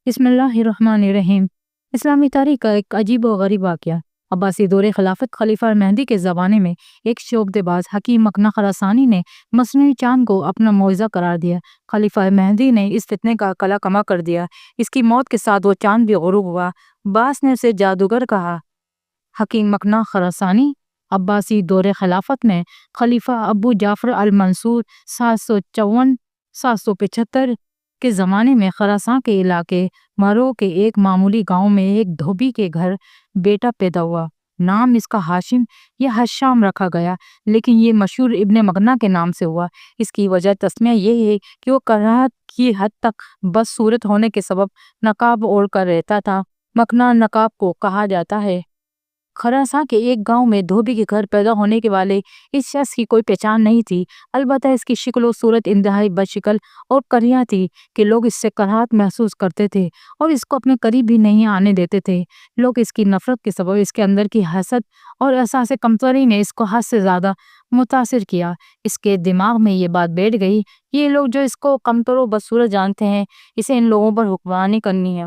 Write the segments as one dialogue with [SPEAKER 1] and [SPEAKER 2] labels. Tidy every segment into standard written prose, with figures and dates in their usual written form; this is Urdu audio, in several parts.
[SPEAKER 1] بسم اللہ الرحمن الرحیم۔ اسلامی تاریخ کا ایک عجیب و غریب واقعہ۔ عباسی دور خلافت خلیفہ مہدی کے زمانے میں ایک شعبدے باز حکیم مکنہ خراسانی نے مصنوعی چاند کو اپنا معجزہ قرار دیا۔ خلیفہ مہدی نے اس فتنے کا کلا کما کر دیا۔ اس کی موت کے ساتھ وہ چاند بھی غروب ہوا۔ بعض نے اسے جادوگر کہا۔ حکیم مکنہ خراسانی عباسی دور خلافت میں خلیفہ ابو جعفر المنصور 754-775 کے زمانے میں خراسان کے علاقے مرو کے ایک معمولی گاؤں میں ایک دھوبی کے گھر بیٹا پیدا ہوا۔ نام اس کا ہاشم یا ہشام رکھا گیا، لیکن یہ مشہور ابن مکنہ کے نام سے ہوا۔ اس کی وجہ تسمیہ یہ ہے کہ وہ کراہت کی حد تک بد صورت ہونے کے سبب نقاب اوڑھ کر رہتا تھا۔ مکنہ نقاب کو کہا جاتا ہے۔ خراسان کے ایک گاؤں میں دھوبی کے گھر پیدا ہونے کے والے اس شخص کی کوئی پہچان نہیں تھی، البتہ اس کی شکل و صورت انتہائی بد شکل اور کریہ تھی کہ لوگ اس سے کراہت محسوس کرتے تھے اور اس کو اپنے قریب بھی نہیں آنے دیتے تھے۔ لوگ اس کی نفرت کے سبب اس کے اندر کی حسد اور احساس کمتری نے اس کو حد سے زیادہ متاثر کیا۔ اس کے دماغ میں یہ بات بیٹھ گئی، یہ لوگ جو اس کو کمتر و بدصورت جانتے ہیں، اسے ان لوگوں پر حکمرانی کرنی ہے۔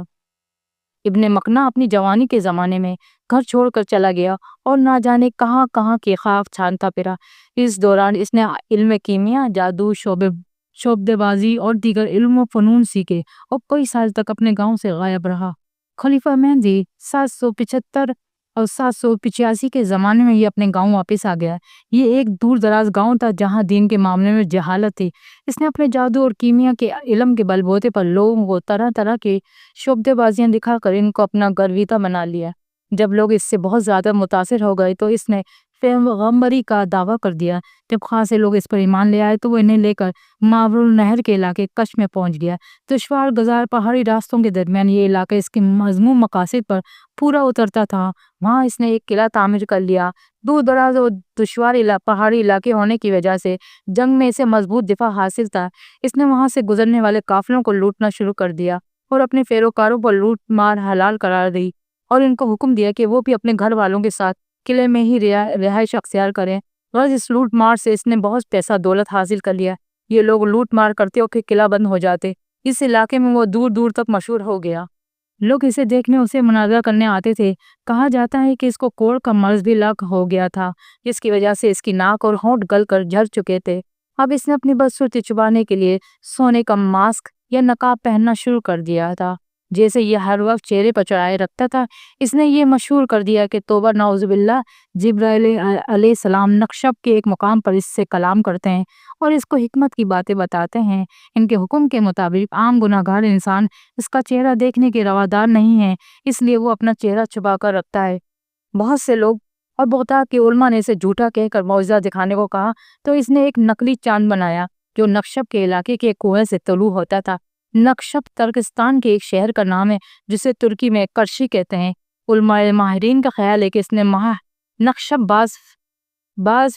[SPEAKER 1] ابن مکنہ اپنی جوانی کے زمانے میں گھر چھوڑ کر چلا گیا اور نہ جانے کہاں کہاں کی خاک چھانتا پھرا۔ اس دوران اس نے علم کیمیا، جادو، شعبدے بازی اور دیگر علم و فنون سیکھے اور کئی سال تک اپنے گاؤں سے غائب رہا۔ خلیفہ مہدی 775 اور 785 کے زمانے میں یہ اپنے گاؤں واپس آ گیا۔ یہ ایک دور دراز گاؤں تھا جہاں دین کے معاملے میں جہالت تھی۔ اس نے اپنے جادو اور کیمیا کے علم کے بل بوتے پر لوگوں کو طرح طرح کے شعبدے بازیاں دکھا کر ان کو اپنا گرویدہ بنا لیا۔ جب لوگ اس سے بہت زیادہ متاثر ہو گئے تو اس نے پیغمبری کا دعویٰ کر دیا۔ جب خاصے لوگ اس پر ایمان لے آئے تو وہ انہیں لے کر ماورا النہر کے علاقے کش میں پہنچ گیا۔ دشوار گزار پہاڑی راستوں کے درمیان یہ علاقہ اس کے مذموم مقاصد پر پورا اترتا تھا۔ وہاں اس نے ایک قلعہ تعمیر کر لیا۔ دور دراز اور دشوار پہاڑی علاقے ہونے کی وجہ سے جنگ میں اسے مضبوط دفاع حاصل تھا۔ اس نے وہاں سے گزرنے والے قافلوں کو لوٹنا شروع کر دیا اور اپنے پیروکاروں پر لوٹ مار حلال قرار دی اور ان کو حکم دیا کہ وہ بھی اپنے گھر والوں کے ساتھ قلعے میں ہی رہائش اختیار کریں۔ غرض اس لوٹ مار سے اس نے بہت پیسہ دولت حاصل کر لیا۔ یہ لوگ لوٹ مار کرتے ہو کہ قلعہ بند ہو جاتے۔ اس علاقے میں وہ دور دور تک مشہور ہو گیا۔ لوگ اسے دیکھنے اسے مناظرہ کرنے آتے تھے۔ کہا جاتا ہے کہ اس کو کوڑ کا مرض بھی لاحق ہو گیا تھا، جس کی وجہ سے اس کی ناک اور ہونٹ گل کر جھڑ چکے تھے۔ اب اس نے اپنی بدصورتی چھپانے کے لیے سونے کا ماسک یا نقاب پہننا شروع کر دیا تھا، جیسے یہ ہر وقت چہرے پر چڑھائے رکھتا تھا۔ اس نے یہ مشہور کر دیا کہ توبہ نعوذ باللہ، جبرائیل علیہ السلام نقشب کے ایک مقام پر اس سے کلام کرتے ہیں اور اس کو حکمت کی باتیں بتاتے ہیں۔ ان کے حکم کے مطابق عام گناہگار انسان اس کا چہرہ دیکھنے کے روادار نہیں ہے، اس لیے وہ اپنا چہرہ چھپا کر رکھتا ہے۔ بہت سے لوگ اور بغداد کے علماء نے اسے جھوٹا کہہ کر معجزہ دکھانے کو کہا تو اس نے ایک نقلی چاند بنایا جو نقشب کے علاقے کے کنویں سے طلوع ہوتا تھا۔ نقشب ترکستان کے ایک شہر کا نام ہے جسے ترکی میں کرشی کہتے ہیں۔ علماء ماہرین کا خیال ہے کہ اس نے نقشب بعض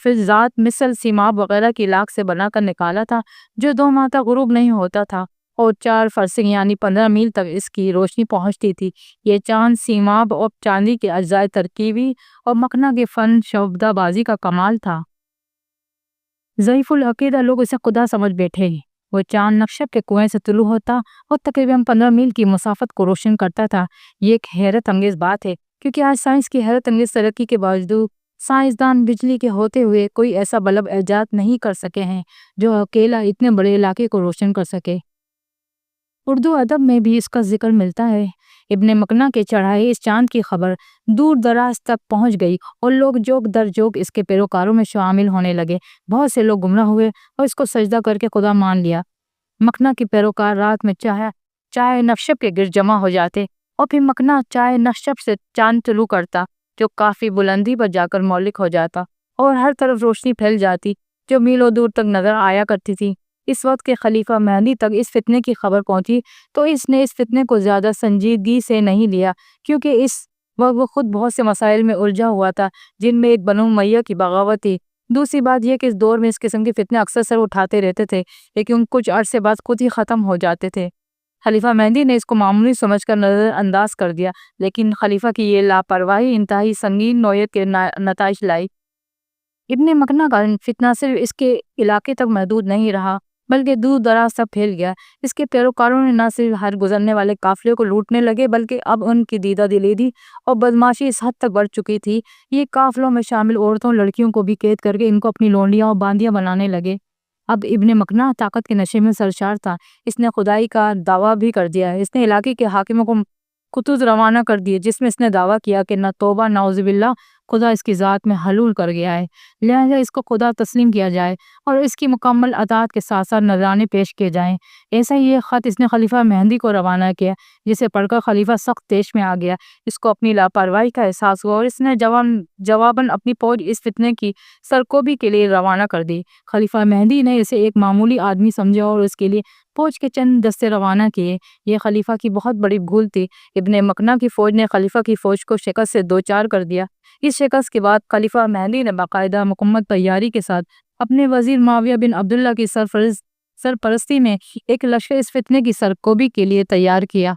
[SPEAKER 1] فلزات مثل سیماب وغیرہ کی لاکھ سے بنا کر نکالا تھا جو 2 ماہ تک غروب نہیں ہوتا تھا اور 4 فرسنگ یعنی 15 میل تک اس کی روشنی پہنچتی تھی۔ یہ چاند سیماب اور چاندی کے اجزاء ترکیبی اور مکنہ کے فن شعبدہ بازی کا کمال تھا۔ ضعیف العقیدہ لوگ اسے خدا سمجھ بیٹھے۔ وہ چاند نقشب کے کنویں سے طلوع ہوتا اور تقریباً 15 میل کی مسافت کو روشن کرتا تھا۔ یہ ایک حیرت انگیز بات ہے کیونکہ آج سائنس کی حیرت انگیز ترقی کے باوجود سائنسدان بجلی کے ہوتے ہوئے کوئی ایسا بلب ایجاد نہیں کر سکے ہیں جو اکیلا اتنے بڑے علاقے کو روشن کر سکے۔ اردو ادب میں بھی اس کا ذکر ملتا ہے۔ ابن مکنہ کے چڑھائے اس چاند کی خبر دور دراز تک پہنچ گئی اور لوگ جوک در جوک اس کے پیروکاروں میں شامل ہونے لگے۔ بہت سے لوگ گمراہ ہوئے اور اس کو سجدہ کر کے خدا مان لیا۔ مکنہ کے پیروکار رات میں چائے نقشب کے گرد جمع ہو جاتے اور پھر مکنہ چائے نقشب سے چاند طلوع کرتا جو کافی بلندی پر جا کر مولک ہو جاتا اور ہر طرف روشنی پھیل جاتی جو میلوں دور تک نظر آیا کرتی تھی۔ اس وقت کے خلیفہ مہدی تک اس فتنے کی خبر پہنچی تو اس نے اس فتنے کو زیادہ سنجیدگی سے نہیں لیا، کیونکہ اس وقت وہ خود بہت سے مسائل میں الجھا ہوا تھا جن میں ایک بنو امیہ کی بغاوت تھی۔ دوسری بات یہ کہ اس دور میں اس قسم کے فتنے اکثر سر اٹھاتے رہتے تھے لیکن کچھ عرصے بعد خود ہی ختم ہو جاتے تھے۔ خلیفہ مہدی نے اس کو معمولی سمجھ کر نظر انداز کر دیا، لیکن خلیفہ کی یہ لاپرواہی انتہائی سنگین نوعیت کے نتائج لائی۔ ابن مکنہ کا فتنہ صرف اس کے علاقے تک محدود نہیں رہا بلکہ دور دراز تک پھیل گیا۔ اس کے پیروکاروں نے نہ صرف ہر گزرنے والے قافلے کو لوٹنے لگے بلکہ اب ان کی دیدہ دلیری اور بدماشی اس حد تک بڑھ چکی تھی، یہ قافلوں میں شامل عورتوں لڑکیوں کو بھی قید کر کے ان کو اپنی لونڈیاں اور باندیاں بنانے لگے۔ اب ابن مکنہ طاقت کے نشے میں سرشار تھا، اس نے خدائی کا دعویٰ بھی کر دیا ہے۔ اس نے علاقے کے حاکموں کو خطوط روانہ کر دیے جس میں اس نے دعویٰ کیا کہ نہ توبہ نعوذ باللہ خدا اس کی ذات میں حلول کر گیا ہے، لہذا اس کو خدا تسلیم کیا جائے اور اس کی مکمل اطاعت کے ساتھ ساتھ نذرانے پیش کیے جائیں۔ ایسا ہی ایک خط اس نے خلیفہ مہدی کو روانہ کیا جسے پڑھ کر خلیفہ سخت طیش میں آ گیا، اس کو اپنی لاپرواہی کا احساس ہوا اور اس نے جواباً اپنی فوج اس فتنے کی سرکوبی کے لیے روانہ کر دی۔ خلیفہ مہدی نے اسے ایک معمولی آدمی سمجھا اور اس کے لیے فوج کے چند دستے روانہ کیے، یہ خلیفہ کی بہت بڑی بھول تھی۔ ابن مکنہ کی فوج نے خلیفہ کی فوج کو شکست سے دوچار کر دیا۔ اس شکست کے بعد خلیفہ مہدی نے باقاعدہ مکمل تیاری کے ساتھ اپنے وزیر معاویہ بن عبداللہ کی سرپرستی میں ایک لشکر اس فتنے کی سرکوبی کے لیے تیار کیا،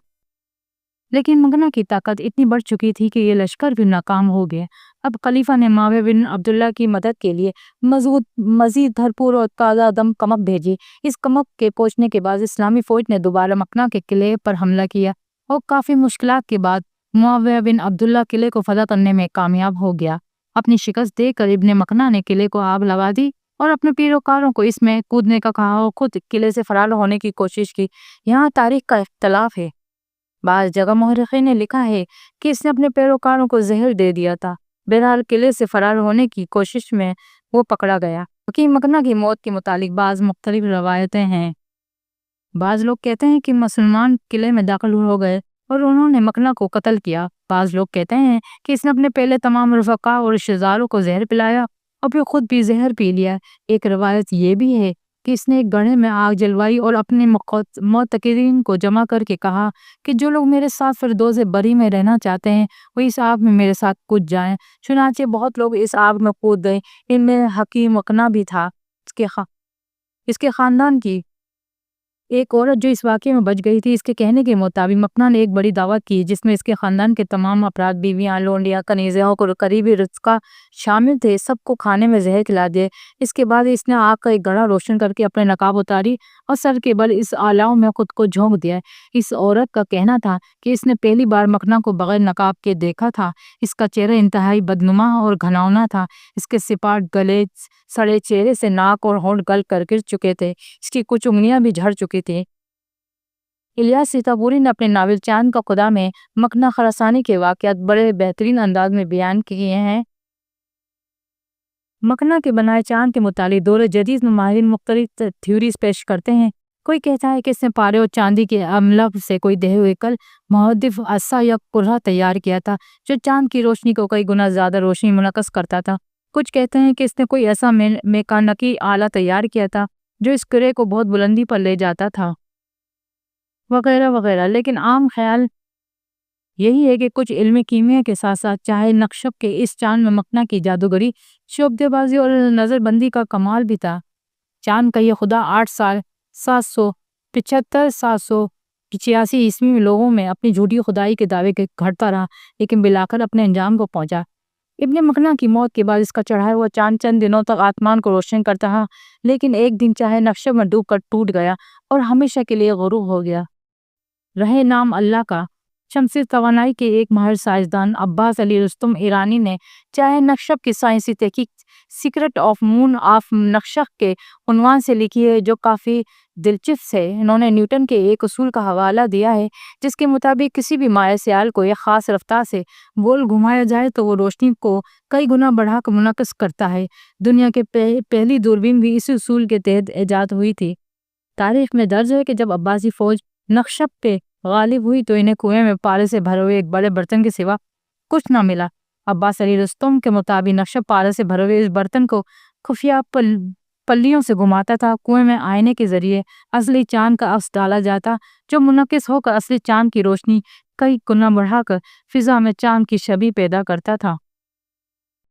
[SPEAKER 1] لیکن مکنہ کی طاقت اتنی بڑھ چکی تھی کہ یہ لشکر بھی ناکام ہو گیا۔ اب خلیفہ نے معاویہ بن عبداللہ کی مدد کے لیے مزید بھرپور اور تازہ دم کمک بھیجی۔ اس کمک کے پہنچنے کے بعد اسلامی فوج نے دوبارہ مکنہ کے قلعے پر حملہ کیا اور کافی مشکلات کے بعد معاویہ بن عبداللہ قلعے کو فتح کرنے میں کامیاب ہو گیا۔ اپنی شکست دیکھ کر ابن مکنہ نے قلعے کو آگ لگا دی اور اپنے پیروکاروں کو اس میں کودنے کا کہا اور خود قلعے سے فرار ہونے کی کوشش کی۔ یہاں تاریخ کا اختلاف ہے، بعض جگہ مورخین نے لکھا ہے کہ اس نے اپنے پیروکاروں کو زہر دے دیا تھا۔ بہرحال قلعے سے فرار ہونے کی کوشش میں وہ پکڑا گیا۔ حکیم مکنہ کی موت کے متعلق بعض مختلف روایتیں ہیں۔ بعض لوگ کہتے ہیں کہ مسلمان قلعے میں داخل ہو گئے اور انہوں نے مکنہ کو قتل کیا۔ بعض لوگ کہتے ہیں کہ اس نے اپنے پہلے تمام رفقا اور رشتہ داروں کو زہر پلایا اور پھر خود بھی زہر پی لیا۔ ایک روایت یہ بھی ہے کہ اس نے ایک گڑھے میں آگ جلوائی اور اپنے معتقدین کو جمع کر کے کہا کہ جو لوگ میرے ساتھ فردوس بری میں رہنا چاہتے ہیں وہ اس آگ میں میرے ساتھ کود جائیں۔ چنانچہ بہت لوگ اس آگ میں کود گئے، ان میں حکیم مکنہ بھی تھا۔ اس کے خاندان کی ایک عورت جو اس واقعے میں بچ گئی تھی، اس کے کہنے کے مطابق مکنہ نے ایک بڑی دعوت کی جس میں اس کے خاندان کے تمام افراد، بیویاں، لونڈیاں، کنیزیں اور قریبی رفقا شامل تھے، سب کو کھانے میں زہر کھلا دیا۔ اس کے بعد اس نے آگ کا ایک گڑھا روشن کر کے اپنے نقاب اتاری اور سر کے بل اس آلاؤ میں خود کو جھونک دیا۔ اس عورت کا کہنا تھا کہ اس نے پہلی بار مکنہ کو بغیر نقاب کے دیکھا تھا۔ اس کا چہرہ انتہائی بدنما اور گھناؤنا تھا، اس کے سپاٹ گلے سڑے چہرے سے ناک اور ہونٹ گل کر گر چکے تھے، اس کی کچھ انگلیاں بھی جھڑ چکی تھی۔ الیاس سیتابوری نے اپنے ناول چاند کا خدا میں مکنہ خراسانی کے واقعات بڑے بہترین انداز میں بیان کیے ہیں۔ مکنہ کے بنائے چاند کے متعلق دور جدید میں ماہرین مختلف تھیوریز پیش کرتے ہیں۔ کوئی کہتا ہے کہ اس نے پارے اور چاندی کے املب سے کوئی دہے ہوئے کل محدف عصا یا کرہ تیار کیا تھا جو چاند کی روشنی کو کئی گنا زیادہ روشنی منعکس کرتا تھا۔ کچھ کہتے ہیں کہ اس نے کوئی ایسا میکانیکی آلہ تیار کیا تھا جو اس کرہ کو بہت بلندی پر لے جاتا تھا، وغیرہ وغیرہ۔ لیکن عام خیال یہی ہے کہ کچھ علمی کیمیا کے ساتھ ساتھ چاہے نقشب کے اس چاند میں مکنہ کی جادوگری، شعبدے بازی اور نظر بندی کا کمال بھی تھا۔ چاند کا یہ خدا 8 سال 785 عیسوی میں لوگوں میں اپنی جھوٹی خدائی کے دعوے کے گھڑتا رہا، لیکن بلاخر اپنے انجام کو پہنچا۔ ابن مکنہ کی موت کے بعد اس کا چڑھایا ہوا چاند چند دنوں تک آسمان کو روشن کرتا رہا، لیکن ایک دن چاہے نقشب میں ڈوب کر ٹوٹ گیا اور ہمیشہ کے لیے غروب ہو گیا۔ رہے نام اللہ کا۔ شمسی توانائی کے ایک ماہر سائنسدان عباس علی رستم ایرانی نے چاہے نقشب کی سائنسی تحقیق سیکرٹ آف مون آف نقشق کے عنوان سے لکھی ہے جو کافی دلچسپ ہے۔ انہوں نے نیوٹن کے ایک اصول کا حوالہ دیا ہے جس کے مطابق کسی بھی مائع سیال کو ایک خاص رفتار سے گول گھمایا جائے تو وہ روشنی کو کئی گنا بڑھا کر منعکس کرتا ہے۔ دنیا کے پہلی دوربین بھی اسی اصول کے تحت ایجاد ہوئی تھی۔ تاریخ میں درج ہے کہ جب عباسی فوج نقشب پہ غالب ہوئی تو انہیں کنویں میں پارے سے بھرے ہوئے ایک بڑے برتن کے سوا کچھ نہ ملا۔ عباس علی رستم کے مطابق نقشب پارے سے بھرے ہوئے اس برتن کو خفیہ پلیوں سے گھماتا تھا۔ کنویں میں آئینے کے ذریعے اصلی چاند کا عکس ڈالا جاتا جو منعکس ہو کر اصلی چاند کی روشنی کئی گنا بڑھا کر فضا میں چاند کی شبیہ پیدا کرتا تھا۔